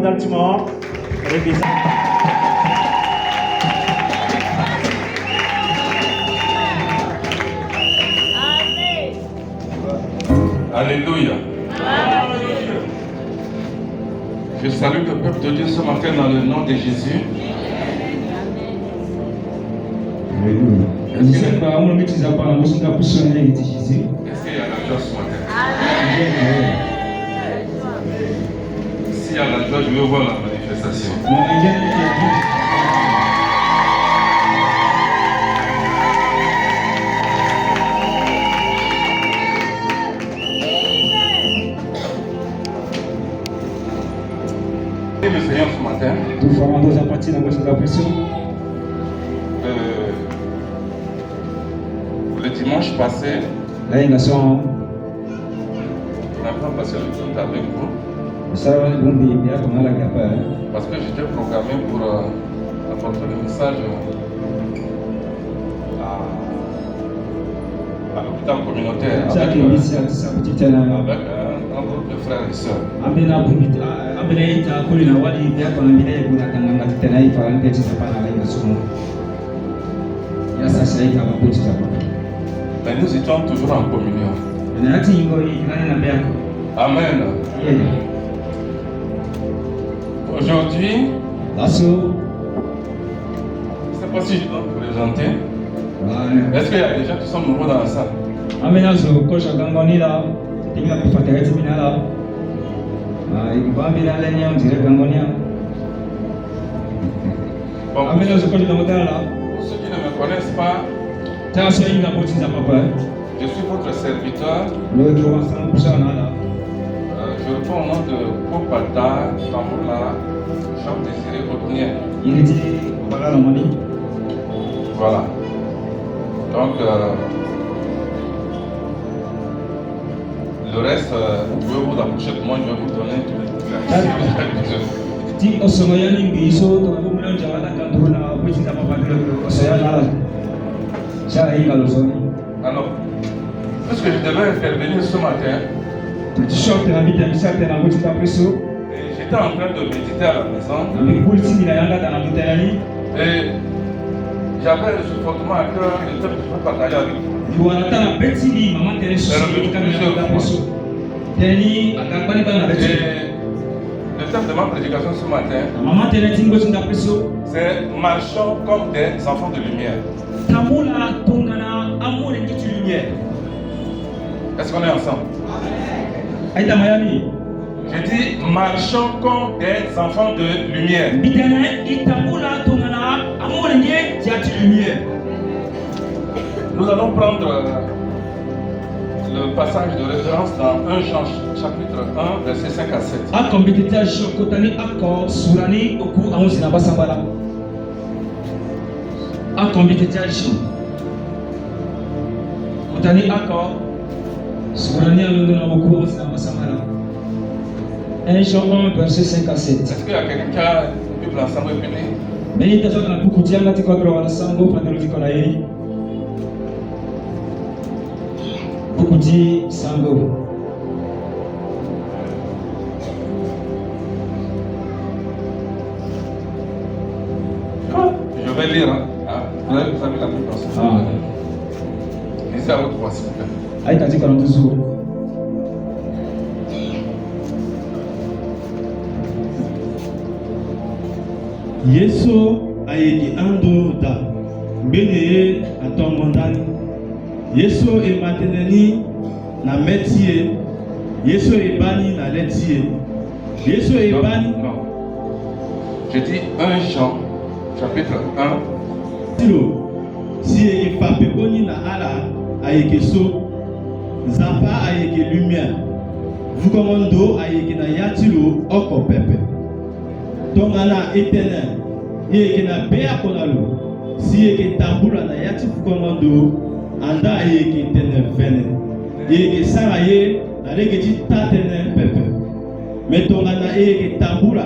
dans le Timor. Alléluia. Je salue le peuple de Dieu ce matin dans le nom de Jésus. Est-ce qu'il y a la joie ce matin? S'il y a la joie, je veux voir la manifestation. Le Seigneur ce matin, le dimanche passé, on n'a pas passé le temps avec vous parce que j'étais programmé pour apporter le message à l'hôpital communautaire avec un groupe de frères et sœurs. Mais nous étions toujours en communion. Amen. Aujourd'hui, je ne sais pas si je dois me présenter. Est-ce qu'il y a des gens qui sont nouveaux dans la salle? Bon, pour ceux qui ne me connaissent pas, je suis votre serviteur. Je réponds au nom de Popata Tamboula Jean-Désiré Otniel. Voilà. Donc, le reste, je vais vous approcher de moi, je vais vous donner tout le alors, puisque je devais intervenir ce matin, j'étais en train de méditer à la maison et j'avais ce fortement à cœur et je peux partager avec vous. Le thème de ma prédication ce matin, c'est marchons comme des enfants de lumière. Est-ce qu'on est ensemble? J'ai dit marchons comme des enfants de lumière. Nous allons prendre le passage de référence dans 1 Jean chapitre 1 verset 5 à 7. Jean 1 verset 5 à 7. Est-ce qu'il y a quelqu'un qui a une Bible ensemble et puis je vais lire. Vous avez la Bible ensemble. Lisez à votre voix, s'il vous plaît. Yesu ayeki ando da mbele atomondani. Yesu emateneni na metie. Yesu ebani na letie. Yesu ebani. Non. Je dis 1 Jean chapitre 1. Si epape boni na ala ayeki so. Zapa ayeki lumière. Vukomondo ayeki na yatilo oko pepe. Tongana éternel, yeke na bea konalo, si yeke tambula na yati fukomando, anda yeke éternel vene, yeke sara ye, na legeti tatene pepe. Mais tongana yeke tambula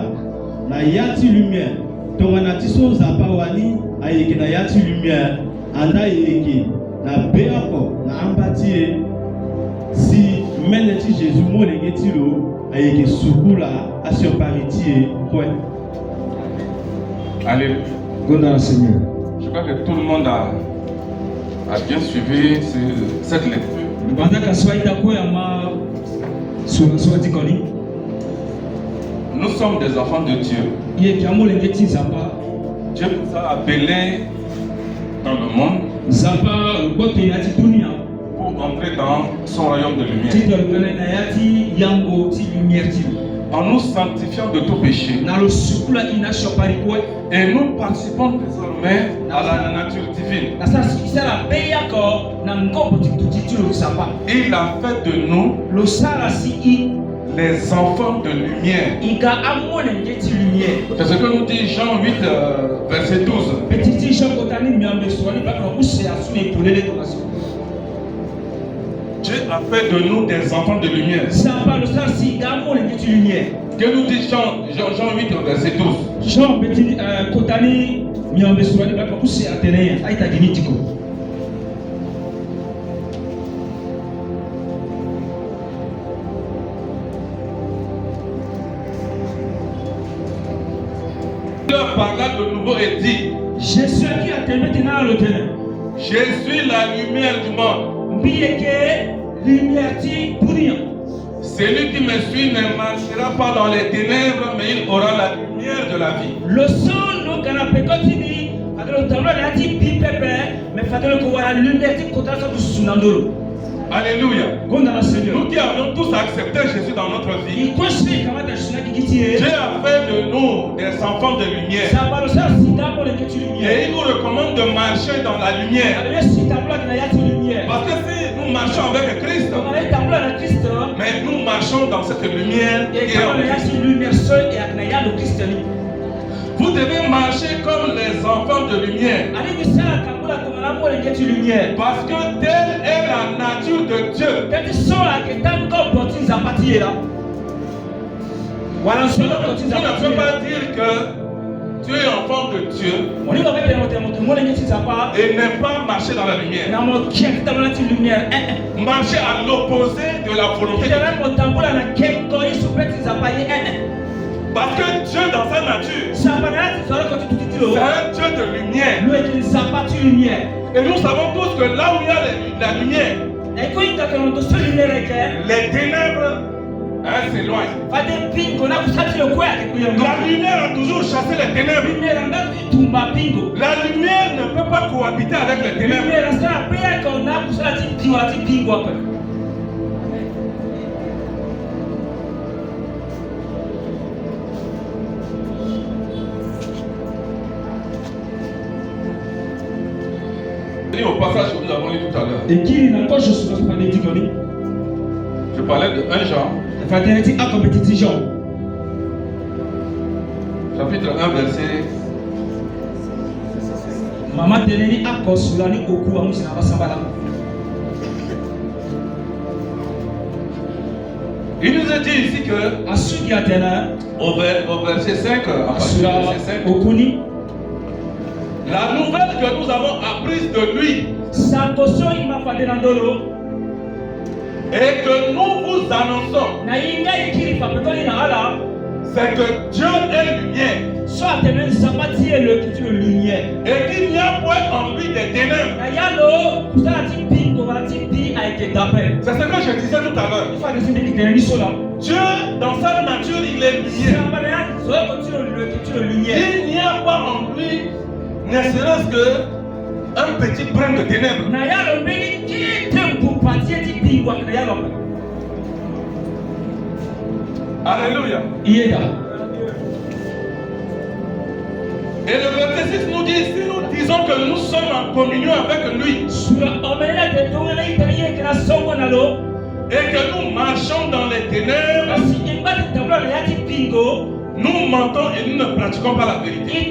na yati lumière, tongana tiso zapa wani, ayeke na yati lumière, anda yeke na bea ko na ambati ye, si Maintenant, si Jésus m'a dit que soukou là, à ce pariti, quoi? Allez. Gonda Seigneur. Je crois que tout le monde a bien suivi cette lecture. Nous sommes des enfants de Dieu. Dieu nous a appelés dans le monde pour entrer dans son royaume de lumière. En nous sanctifiant de tout péché. Et nous participons désormais à la nature divine. Il a fait de nous les enfants de lumière. C'est ce que nous dit Jean 8, verset 12. Dieu a fait de nous des enfants de lumière. Que nous dit Jean 8, verset 12. Dieu parla de nouveau et dit: Je suis la lumière du monde. Celui qui me suit ne marchera pas dans les ténèbres, mais il aura la lumière de la vie. Alléluia. Nous qui avions tous accepté Jésus dans notre vie, Dieu a fait de nous des enfants de lumière. Et il nous recommande de marcher dans la lumière. Parce que si nous marchons avec Christ, mais nous marchons dans cette lumière qui est en Christ. Vous devez marcher comme les enfants de lumière. Parce que telle est la nature de Dieu. Tu ne peux pas dire que tu es enfant de Dieu et ne pas marcher dans la lumière. Marcher à l'opposé de la volonté de Dieu. Parce que Dieu dans sa nature, c'est un Dieu de lumière. Et nous savons tous que là où il y a la lumière, les ténèbres s'éloignent. La lumière a toujours chassé les ténèbres. La lumière ne peut pas cohabiter avec les ténèbres. Au passage que nous avons lu tout à l'heure, je parlais de 1 Jean, chapitre 1, verset. Il nous a dit ici que au verset 5, la nouvelle que nous avons apprise de lui et que nous vous annonçons, c'est que Dieu est lumière et qu'il n'y a point en lui des ténèbres. C'est ce que je disais tout à l'heure. Dieu dans sa nature il est lumière. Il n'y a pas en lui ne serait-ce qu'un petit brin de ténèbres. Alléluia. Et le verset 6 nous dit, si nous disons que nous sommes en communion avec lui et que nous marchons dans les ténèbres, nous mentons et nous ne pratiquons pas la vérité.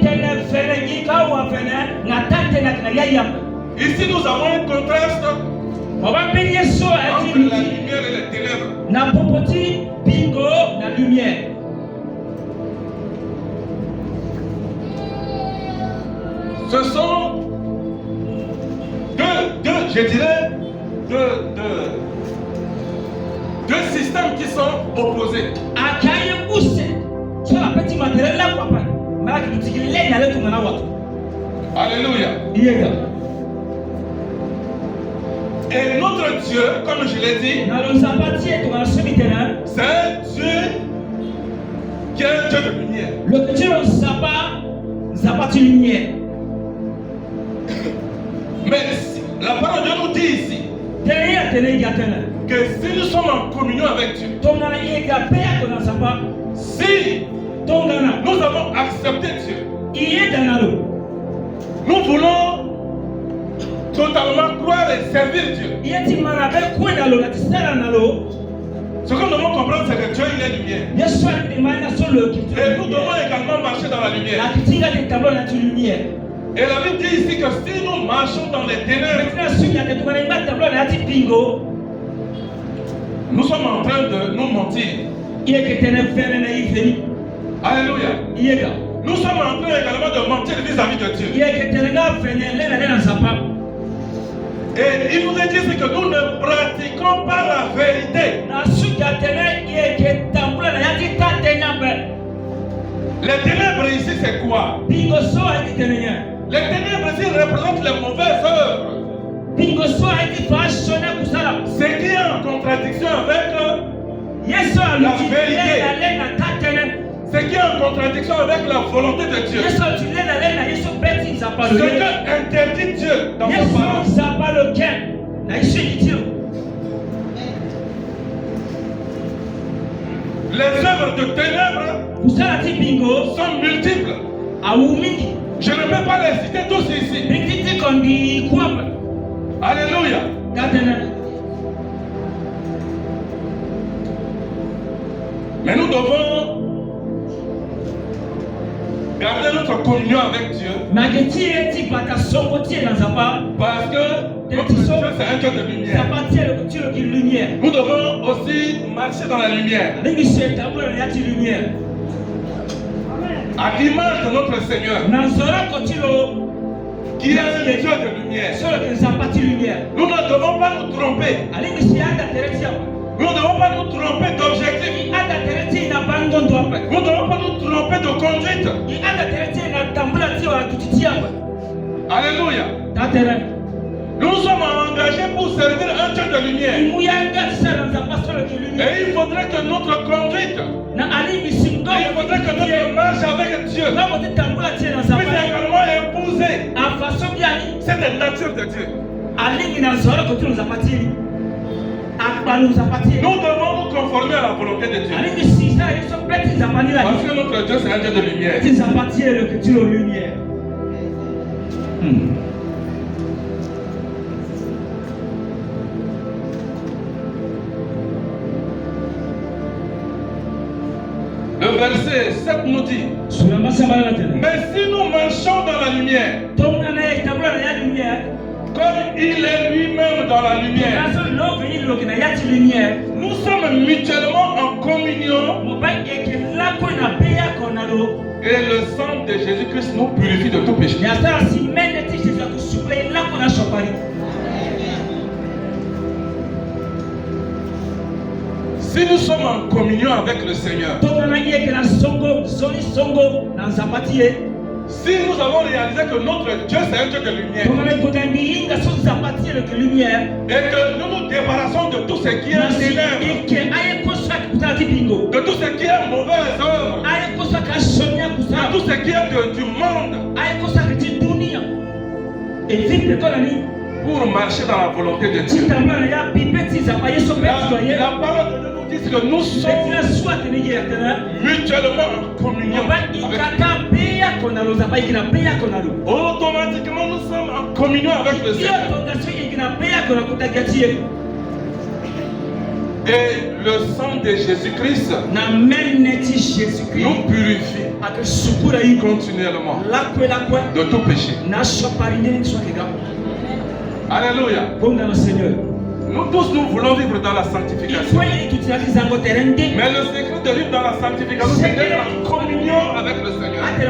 Ici nous avons un contraste entre la lumière et les ténèbres. Ce sont deux deux systèmes qui sont opposés. Alléluia. Et notre Dieu, comme je l'ai dit, c'est un Dieu qui est un Dieu de lumière. Le Dieu Zapati lumière. Mais la parole de Dieu nous dit ici que si nous sommes en communion avec Dieu, si nous avons accepté Dieu, nous voulons totalement croire et servir Dieu. Ce que nous devons comprendre, c'est que Dieu il est lumière. Et nous devons également marcher dans la lumière. Et la Bible dit ici que si nous marchons dans les ténèbres, nous sommes en train de nous mentir. Alléluia. Nous sommes en train également de mentir vis-à-vis de Dieu. Et il nous est dit que nous ne pratiquons pas la vérité. Les ténèbres ici, c'est quoi? Les ténèbres ici représentent les mauvaises œuvres. Ce qui est en contradiction avec la vérité. Ce qui est en contradiction avec la volonté de Dieu. Ce que interdit Dieu dans sa parole. Les œuvres de ténèbres sont multiples. Je ne peux pas les citer tous ici. Alléluia. Mais nous devons garder notre communion avec Dieu. Parce que notre Dieu, c'est un Dieu de lumière. Nous devons aussi marcher dans la lumière. À l'image de notre Seigneur, qui est un Dieu de lumière. Nous ne devons pas nous tromper. Nous ne devons pas nous tromper d'objectif. Nous ne devons pas nous tromper de conduite. Alléluia. Nous sommes engagés pour servir un Dieu de lumière. Et il faudrait que notre conduite, il faudrait que notre marche avec Dieu puisse également épouser cette nature de Dieu. Nous devons nous conformer à la volonté de Dieu. Parce que notre Dieu, c'est un Dieu de lumière. Le verset 7 nous dit: mais si nous marchons dans la lumière, comme il est lui-même dans la lumière, nous sommes mutuellement en communion. Et le sang de Jésus-Christ nous purifie de tout péché. Si nous sommes en communion avec le Seigneur, si nous avons réalisé que notre Dieu c'est un Dieu de lumière, et que nous nous débarrassons de tout ce qui est ténèbres, de tout ce qui est mauvaise œuvre, de tout ce qui est du monde, pour marcher dans la volonté de Dieu. La parole de Dieu nous dit que nous sommes mutuellement en communion avec Dieu. Automatiquement nous sommes en communion avec le Seigneur. Et le sang de Jésus-Christ nous purifie continuellement de tout péché. Alléluia. Nous tous, nous voulons vivre dans la sanctification. Mais le secret de vivre dans la sanctification, c'est d'être en communion avec le Seigneur. De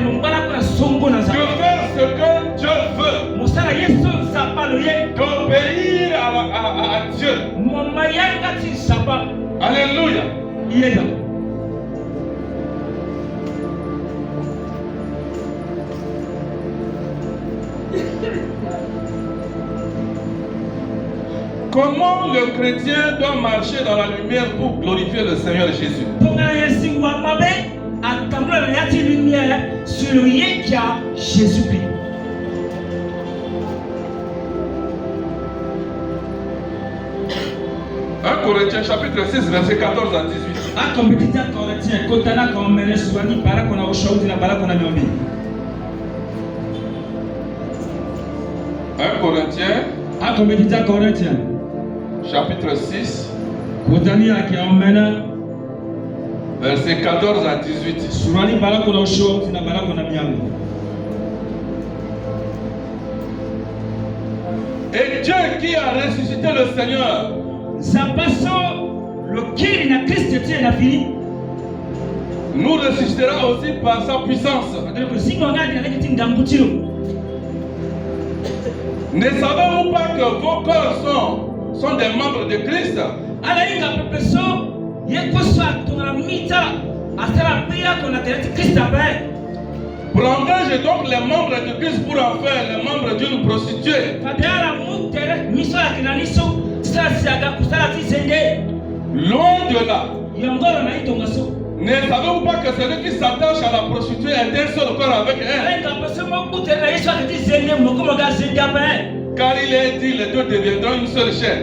faire ce que Dieu veut. d'obéir à Dieu. Alléluia. Comment le chrétien doit marcher dans la lumière pour glorifier le Seigneur Jésus? 1 Corinthiens chapitre 6 verset 14 à 18. 1 Corinthiens chapitre 6 verset 14 à 18. Et Dieu qui a ressuscité le Seigneur nous ressuscitera aussi par sa puissance. Ne savez-vous pas que vos corps sont des membres de Christ? Prendrai-je donc les membres de Christ pour en faire les membres d'une prostituée? Loin de là. Ne savez-vous pas que celui qui s'attache à la prostituée est un seul corps avec elle? Car il est dit, les deux deviendront une seule chair.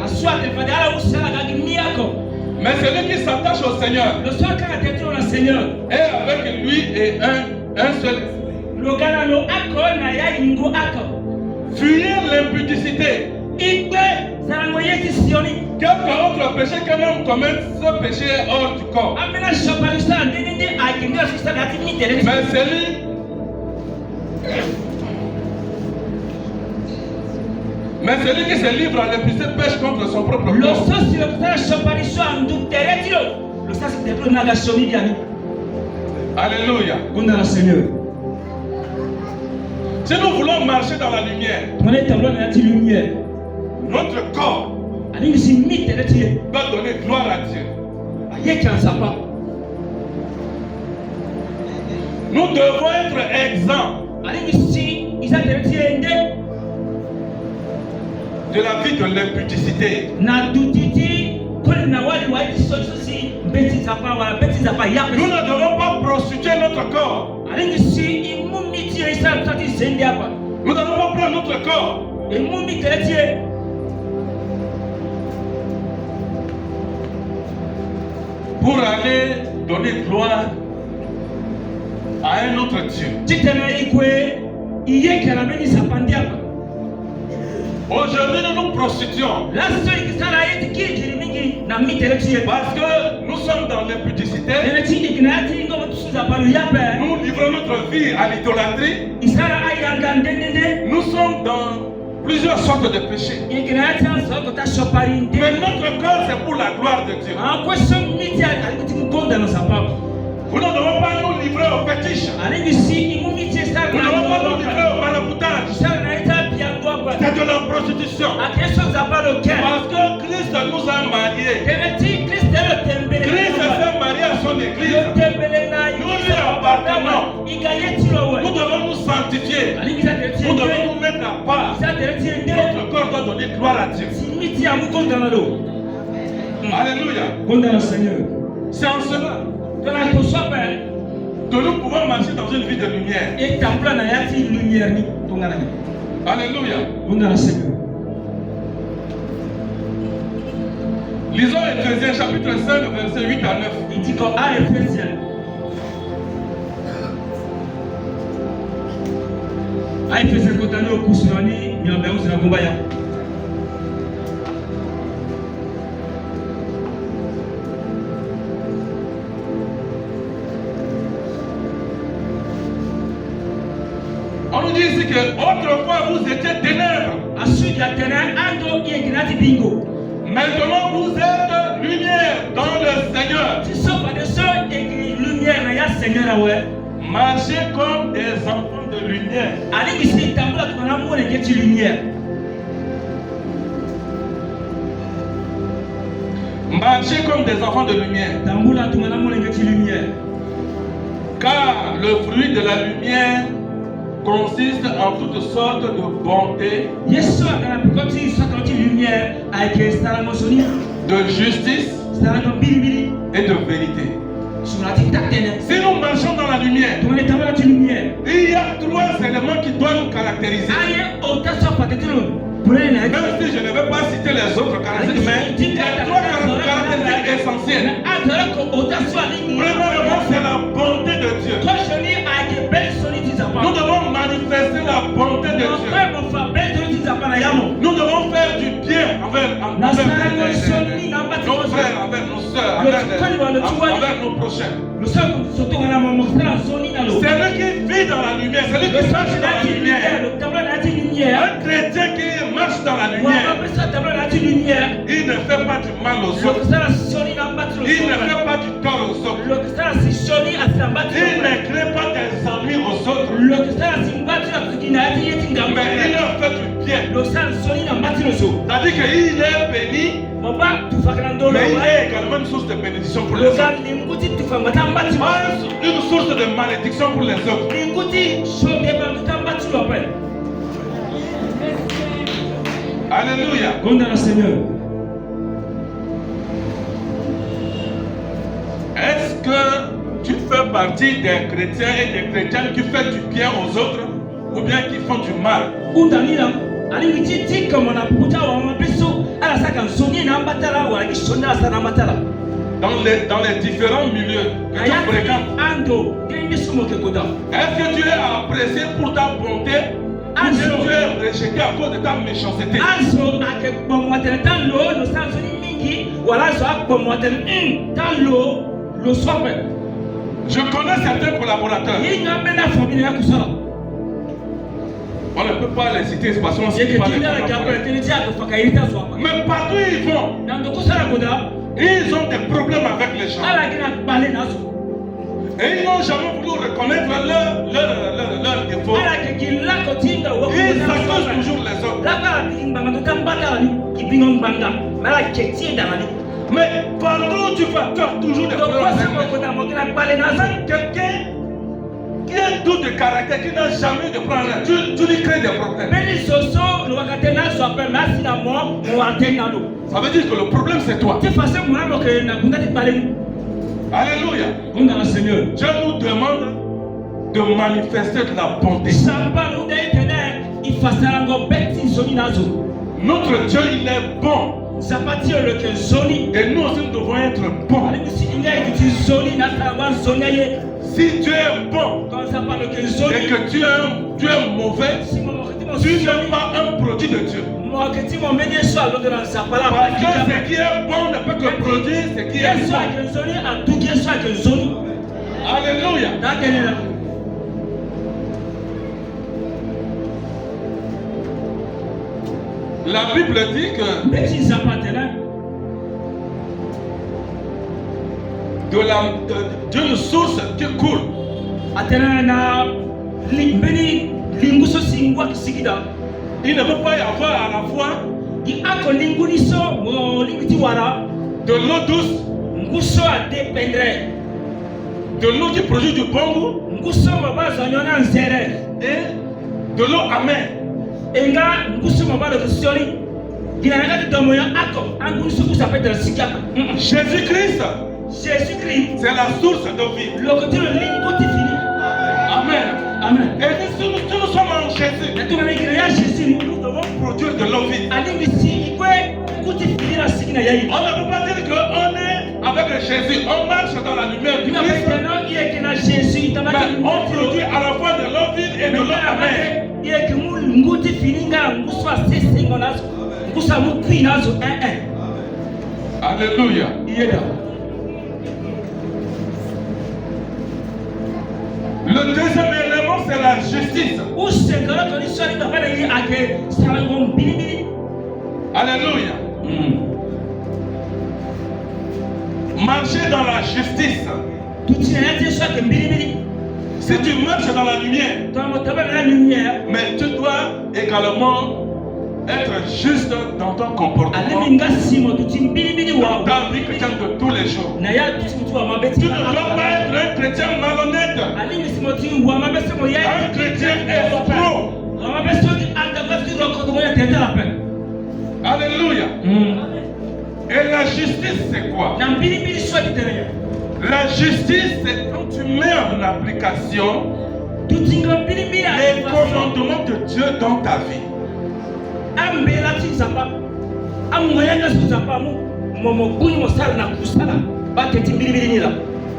Mais celui qui s'attache au Seigneur est avec lui et un seul. Fuyez l'impudicité. Quelque autre péché qu'un homme commette, ce péché est hors du corps. Mais celui qui se livre à l'impudicité pêche contre son propre corps. Alléluia. Si nous voulons marcher dans la lumière, notre corps doit donner gloire à Dieu. Nous devons être exempts de la vie de l'impudicité. Nous ne devons pas prostituer notre corps. Nous ne devons pas prendre notre corps pour aller donner gloire à un autre Dieu. Aujourd'hui, nous nous prostituons parce que nous sommes dans l'impudicité. Nous livrons notre vie à l'idolâtrie. Nous sommes dans plusieurs sortes de péchés. Mais notre corps, c'est pour la gloire de Dieu. Nous ne devons pas nous livrer aux fétiches. Nous ne devons pas nous livrer au maraboutage. C'est de la prostitution. Parce que Christ nous a mariés. Christ s'est marié à son église. Nous lui appartenons. Nous devons nous sanctifier. Nous devons nous mettre à part. Notre corps doit donner gloire à Dieu. Alléluia. C'est en cela que nous pouvons marcher dans une vie de lumière. Alléluia. Lisons Ephésiens chapitre 5 verset 8 à 9. Il dit qu'à Ephésiens, on nous dit ici que autrefois vous étiez ténèbres. Maintenant vous êtes lumière dans le Seigneur. Marchez comme des enfants de lumière. Marchez comme des enfants de lumière. Car le fruit de la lumière consiste en toutes sortes de bonté, de justice et de vérité. Si nous marchons dans la lumière, il y a trois éléments qui doivent nous caractériser. Même si je ne vais pas citer les autres caractéristiques, mais il y a trois caractéristiques essentielles. Premièrement, c'est la bonté de Dieu. Nous devons manifester la bonté de Dieu. Nous devons faire du bien envers nos frères, envers nos soeurs, envers nos prochains. C'est lui qui vit dans la lumière, c'est lui qui marche dans la lumière. Un chrétien qui marche dans la lumière, il ne fait pas du mal aux autres. Il ne fait pas du tort aux autres. Il ne crée pas des ennuis aux autres. Mais il leur fait du bien. C'est-à-dire qu'il est béni, mais il est également une source de bénédiction pour les autres. Une source de malédiction pour les autres. Alléluia. Est-ce que tu fais partie des chrétiens et des chrétiennes qui font du bien aux autres ou bien qui font du mal? Dans les différents milieux que tu fréquentes, est-ce que tu es apprécié pour ta bonté ou bien tu es rejeté à cause de ta méchanceté? Je connais certains collaborateurs. On ne peut pas les citer parce qu'on sait pas les collaborateurs. Mais partout ils vont, ils ont des problèmes avec les gens. Et ils n'ont jamais voulu reconnaître leur défaut. Ils s'accusent toujours les autres. Mais partout où tu vas, tu as toujours des problèmes. Même quelqu'un qui a un doute de caractère, qui n'a jamais de problème, tu lui crées des problèmes. Ça veut dire que le problème c'est toi. Alléluia. Dieu nous demande de manifester de la bonté. Notre Dieu, il est bon. Et nous aussi nous devons être bons. Si tu es bon et que tu es mauvais, tu n'es pas un produit de Dieu. Parce que ce qui est bon ne peut que produire ce qui est bon. Alléluia. La Bible dit que d'une source qui coule, il ne peut pas y avoir à la fois de l'eau douce, de l'eau qui produit du bon goût et de l'eau amère. Jésus-Christ, c'est la source de vie. Amen. Amen. Et si nous sommes en Jésus, nous devons produire de l'eau vie. On ne peut pas dire qu'on est avec Jésus, on marche dans la lumière du Christ. Mais on produit à la fois de l'eau vive et de l'eau amère. Alléluia. Le deuxième élément, c'est la justice. Alléluia. Marcher dans la justice, Si tu marches dans la lumière, mais tu dois également être juste dans ton comportement, dans ta vie chrétienne de tous les jours. Tu ne dois pas être un chrétien malhonnête, un chrétien escroc. Alléluia. Et la justice, c'est quoi? La justice, c'est quand tu mets en application les commandements de Dieu dans ta vie.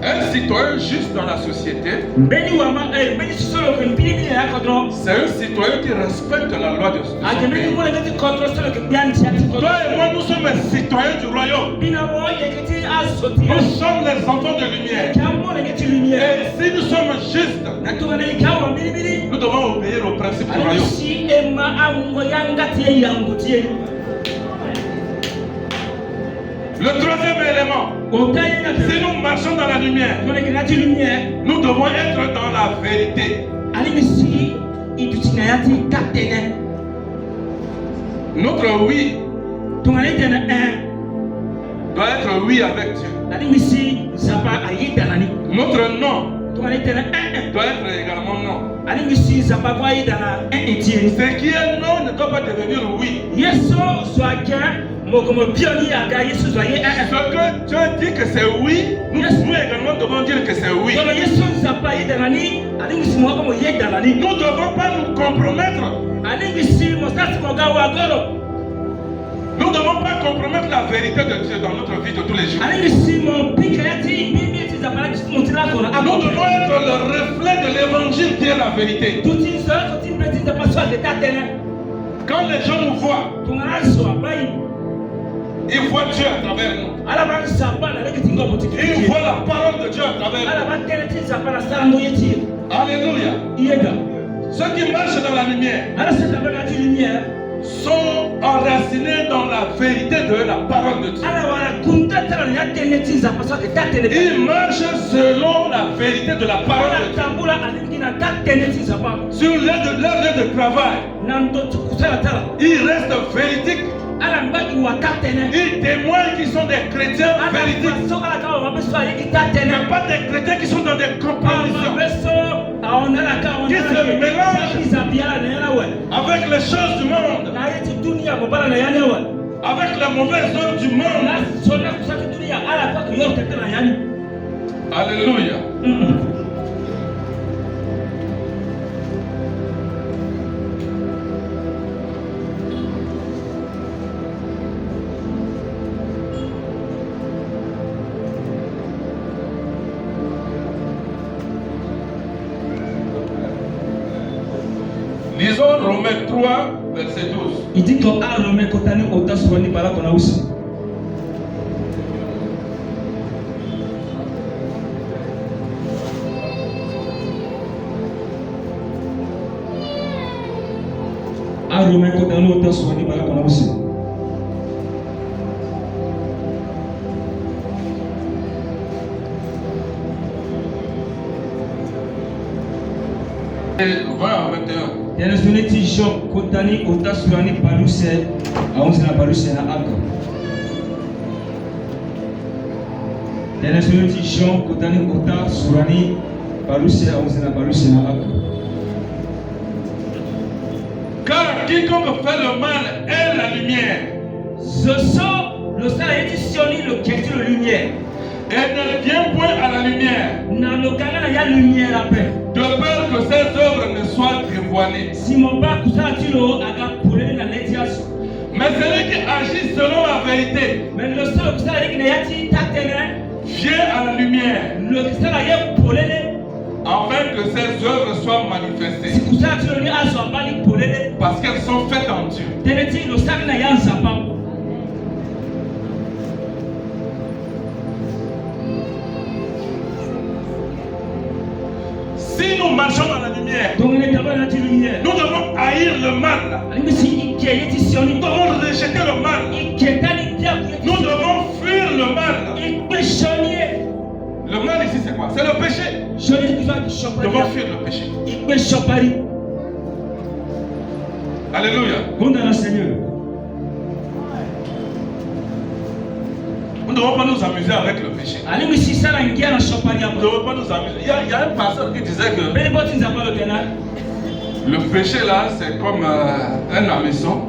Un citoyen juste dans la société, c'est un citoyen qui respecte la loi de son pays. Toi et moi, nous sommes les citoyens du royaume. Nous sommes les enfants de lumière. Et si nous sommes justes, nous devons obéir au principe du royaume. Le troisième élément, si nous marchons dans la lumière, nous devons être dans la vérité. Notre oui doit être oui avec Dieu. Notre non doit être également non. Ce qui est non ne doit pas devenir oui. Ce que Dieu dit que c'est oui, nous également devons dire que c'est oui. Nous ne devons pas nous compromettre. Nous ne devons pas compromettre la vérité de Dieu dans notre vie de tous les jours. Nous devons être le reflet de l'évangile qui est la vérité. Quand les gens nous voient, ils voient Dieu à travers nous. Ils voient la parole de Dieu à travers nous. Alléluia. Ceux qui marchent dans la lumière sont enracinés dans la vérité de la parole de Dieu. Ils marchent selon la vérité de la parole de Dieu. Sur leur lieu de travail, ils restent véridiques. Ils témoignent qu'ils sont des chrétiens véridiques. Mais pas des chrétiens qui sont dans des compromissions, qui se mélangent avec les choses du monde, avec la mauvaise œuvre du monde. Alléluia. Lisons Romains 3, verset 12. Il dit que Romains kotani otaswani bala kona usi. Romains kotani otaswani bala kona usi. Et 20 à 21. Yanasoneti Jean kotani otasurani paluse aonzina paluse na aka. Yanasoneti Jean kotani otasurani paluse aonzina paluse na aka. Car quiconque fait le mal est la lumière. Ce sont le sang est sioni le qui la lumière. Et ne vient point à la lumière. Na le kana ya lumière la paix. De peur que ses œuvres ne soient dévoilées. Mais celui qui agit selon la vérité vient à la lumière, afin que ses œuvres soient manifestées, parce qu'elles sont faites en Dieu. Si nous marchons dans la lumière, nous devons haïr le mal. Nous devons rejeter le mal. Nous devons fuir le mal. Le mal ici c'est quoi? C'est le péché. devons fuir le péché. Alléluia. Nous ne devons pas nous amuser avec le péché. Nous ne devons pas nous amuser. Il y a un pasteur qui disait que le péché là, c'est comme un hameçon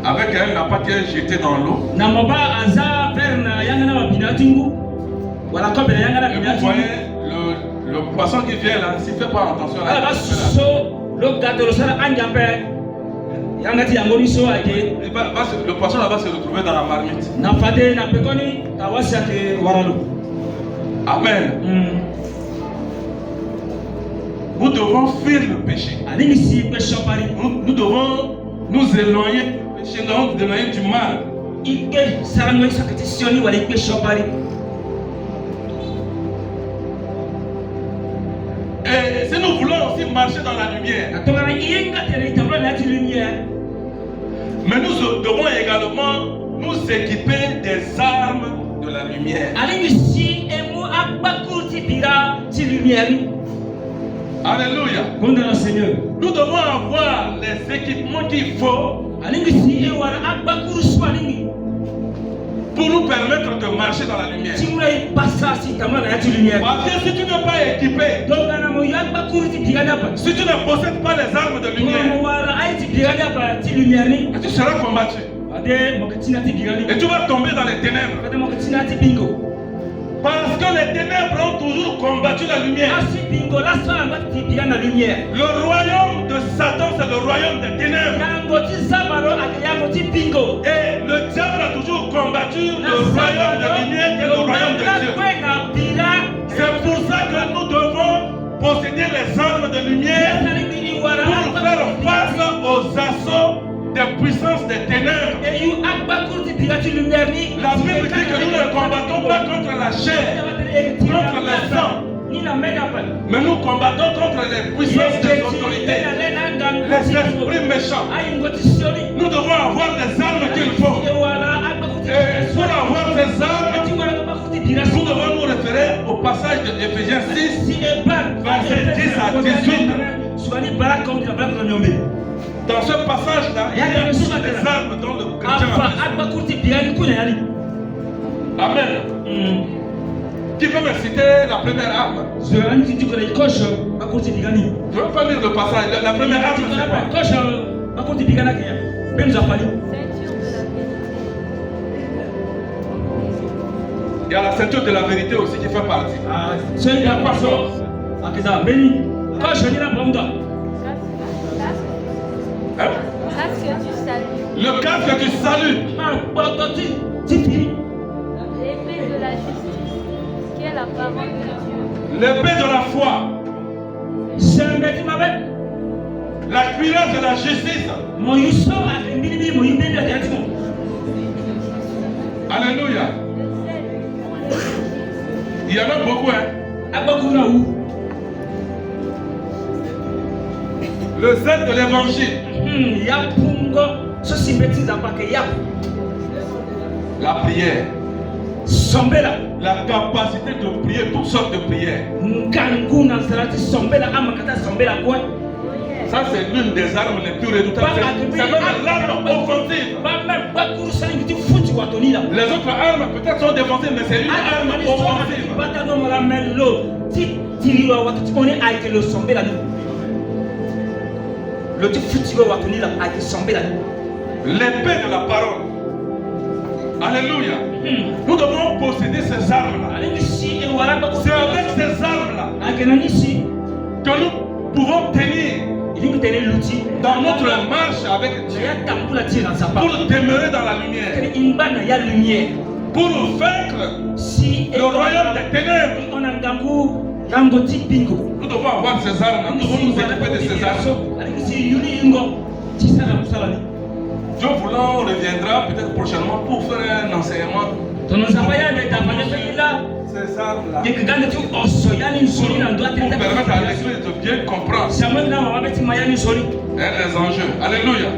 avec un appât qui est jeté dans l'eau. Et vous voyez le poisson qui vient là, s'il ne fait pas attention là, le poisson là va se retrouver dans la marmite. Amen. Nous devons fuir le péché. Nous devons nous éloigner du péché, nous éloigner du mal. Et si nous voulons aussi marcher dans la lumière, mais nous devons également nous équiper des armes de la lumière. Alléluia. Nous devons avoir les équipements qu'il faut pour nous permettre de marcher dans la lumière. Parce que si tu n'es pas équipé, si tu ne possèdes pas les armes de lumière, tu seras combattu. Et tu vas tomber dans les ténèbres. Parce que les ténèbres ont toujours combattu la lumière. Le royaume de Satan, c'est le royaume des ténèbres. Et le diable a toujours combattu le royaume de la lumière et le royaume de Dieu. C'est pour ça que nous devons posséder les armes de lumière pour faire face aux assauts des puissances des ténèbres. La Bible dit que nous ne combattons pas contre la chair, contre le sang, mais nous combattons contre les puissances des autorités, les esprits méchants. Nous devons avoir les armes qu'il faut. Et pour avoir ces armes, nous devons nous référer au passage de Éphésiens 6, verset 10 à 18. Dans ce passage-là, il y a toutes les armes dont le chrétien a besoin. Amen. Qui veut me citer la première arme? Je ne veux pas lire le passage. La première arme, c'est quoi? Il y a la ceinture de la vérité aussi qui fait partie. Il y a pas hein? Le casque du salut. L'épée de la justice, qui est la parole de Dieu. L'épée de la foi. La cuirasse de la justice. Alléluia. Il y en a beaucoup, hein? Le zèle de l'évangile. La prière. La capacité de prier toutes sortes de prières. Ça, c'est l'une des armes les plus redoutables. C'est même l'arme offensive. Les autres armes peut-être sont défensives, mais c'est une arme offensive. L'épée de la parole. Alléluia. Nous devons posséder ces armes-là. C'est avec ces armes-là que nous pouvons tenir dans notre marche avec Dieu pour demeurer dans la lumière, pour vaincre le royaume des ténèbres. Nous devons avoir ces armes, nous devons nous équiper de ces armes. Dieu voulant, on reviendra peut-être prochainement pour faire un enseignement. Ces armes-là pour permettre à l'église de bien comprendre les enjeux. Alléluia.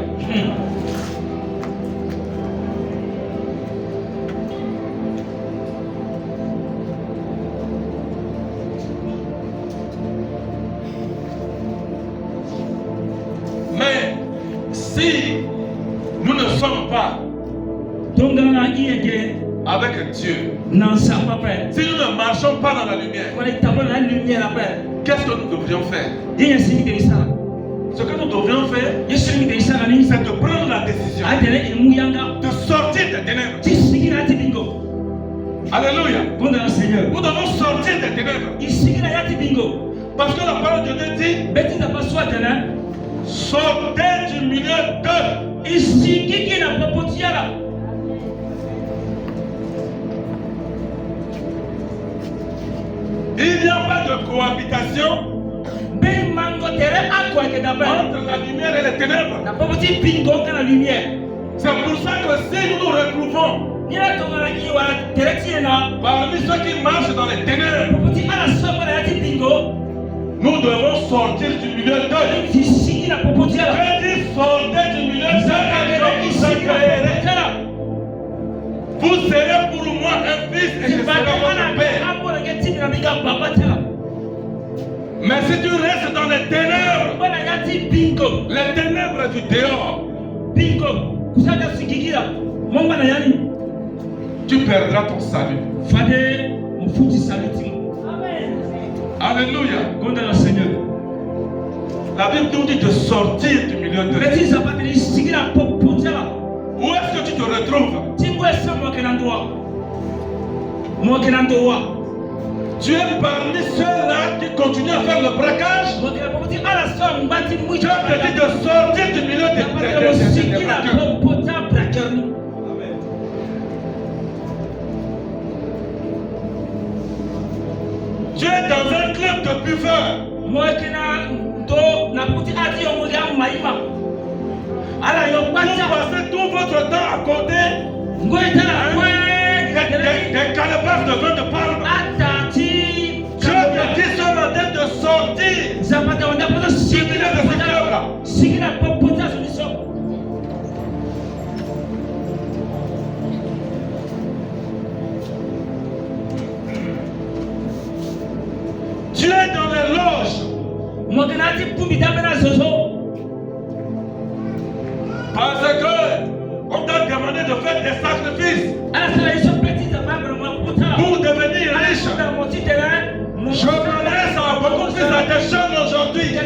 nous ne sommes pas avec Dieu, si nous ne marchons pas dans la lumière, qu'est-ce que nous devrions faire? Ce que nous devrions faire, c'est de prendre la décision de sortir des ténèbres. Alléluia. Nous devons sortir des ténèbres. Parce que la parole de Dieu dit, sortez du milieu d'eux. Il n'y a pas de cohabitation entre la lumière et les ténèbres. C'est pour ça que si nous nous retrouvons parmi ceux qui marchent dans les ténèbres, nous devons sortir du milieu d'eux. Je dis sortez du milieu d'eux et je vous accueillerai. Vous serez pour moi un fils et je serai votre père. Mais si tu restes dans les ténèbres du dehors, tu perdras ton salut. Alléluia. La Bible nous dit de sortir du milieu de Dieu. Où est-ce que tu te retrouves? Tu es parmi ceux-là qui continuent à faire le braquage. Dieu te dit de sortir du milieu des braqueurs. Tu es dans un club de buveurs. Vous passez tout votre temps à côté des calebasses de vin de palme. Dieu te dit ce matin de sortir du milieu de ce club-là. Tu es dans les loges. Parce que on t'a demandé de faire des sacrifices pour devenir riche. Je m'adresse à beaucoup plus à des jeunes aujourd'hui qui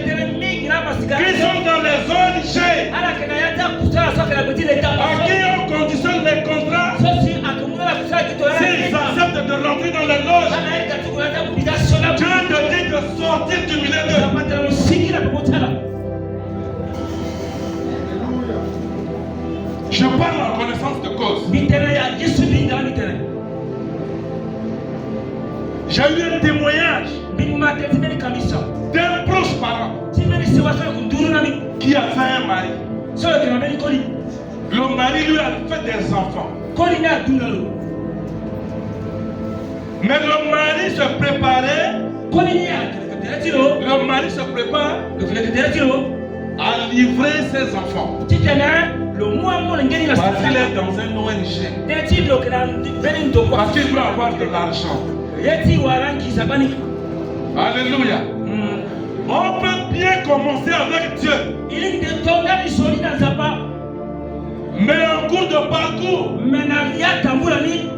sont dans les ONG, à qui on conditionne les contrats. S'ils acceptent de rentrer dans les loges, Dieu te dit de sortir du milieu d'eux. Je parle en connaissance de cause. J'ai eu un témoignage d'un proche parent qui a fait un mari. Le mari lui a fait des enfants. Mais le mari se préparait. Le mari se prépare à livrer ses enfants. Parce qu'il est dans un ONG. Parce qu'il doit avoir de l'argent. Alléluia. On peut bien commencer avec Dieu. Mais en cours de parcours,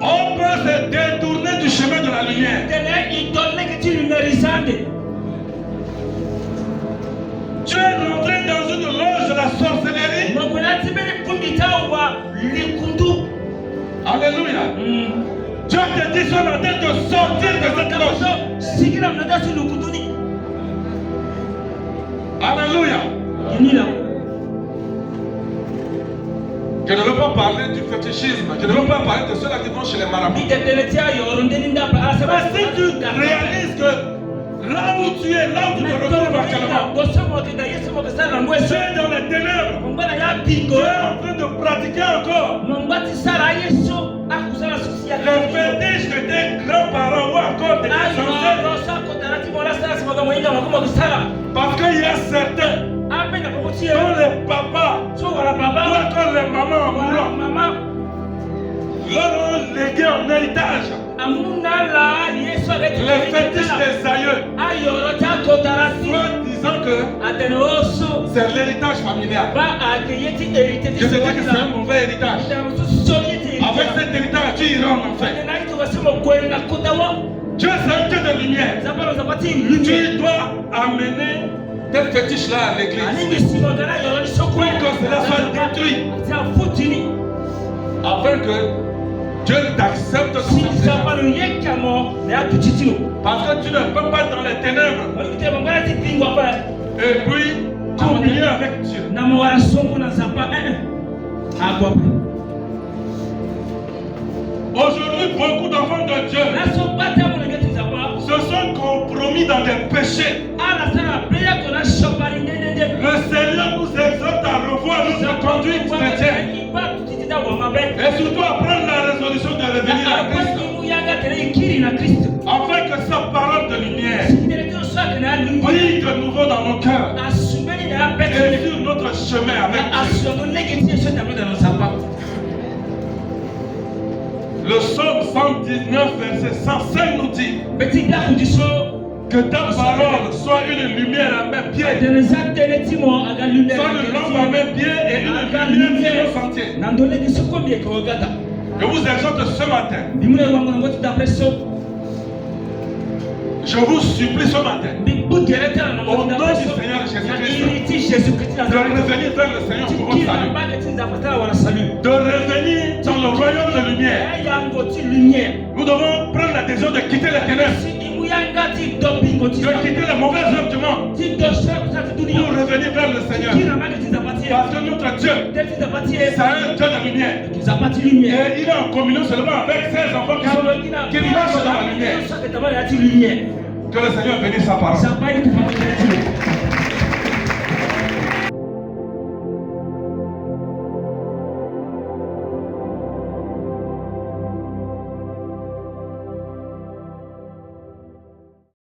on peut se détourner du chemin de la lumière. Tu es rentré dans une loge de la sorcellerie. Alléluia. Dieu te dit ce matin de sortir de cette loge. Alléluia. Je ne veux pas parler du fétichisme. Je ne veux pas parler de ceux-là qui vont chez les marabouts. Mais si tu réalises que là où tu es, là où tu te retrouves actuellement, tu es dans les ténèbres. Tu es en train de pratiquer encore les fétiches de tes grands-parents ou encore de tes ancêtres. Parce qu'il y a certains, dont les papas ou encore les mamans en mourant, leur ont légué en héritage les fétiches des aïeux. disant que c'est l'héritage familial. Je te dis que c'est un mauvais héritage. Avec cet héritage, tu iras en enfer. Dieu, c'est un Dieu de lumière. Tu dois amener tes fétiches-là à l'église pour que cela soit détruit. Afin que Dieu t'accepte comme ça. Parce que tu ne peux pas dans les ténèbres et puis communier avec Dieu. Aujourd'hui, beaucoup d'enfants de Dieu se sont compromis dans des péchés. Le Seigneur nous exhorte à revoir notre conduite chrétienne et surtout à prendre la résolution de revenir à Christ, afin que sa parole de lumière brille de nouveau dans nos cœurs et sur notre chemin avec Dieu. Le psaume 119, verset 105 nous dit que ta parole soit une lumière à mes pieds, soit une lampe à mes pieds et une lumière sur nos sentiers. Je vous exhorte ce matin, je vous supplie ce matin, au nom du Seigneur Jésus-Christ, de revenir vers le Seigneur pour votre salut, de revenir dans le royaume de lumière. Nous devons prendre la décision de quitter les ténèbres, de quitter les mauvaises œuvres du monde, pour revenir vers le Seigneur. Parce que notre Dieu, c'est un Dieu de lumière. Et il est en communion seulement avec ses enfants qui marchent dans la lumière. Que le Seigneur bénisse sa parole.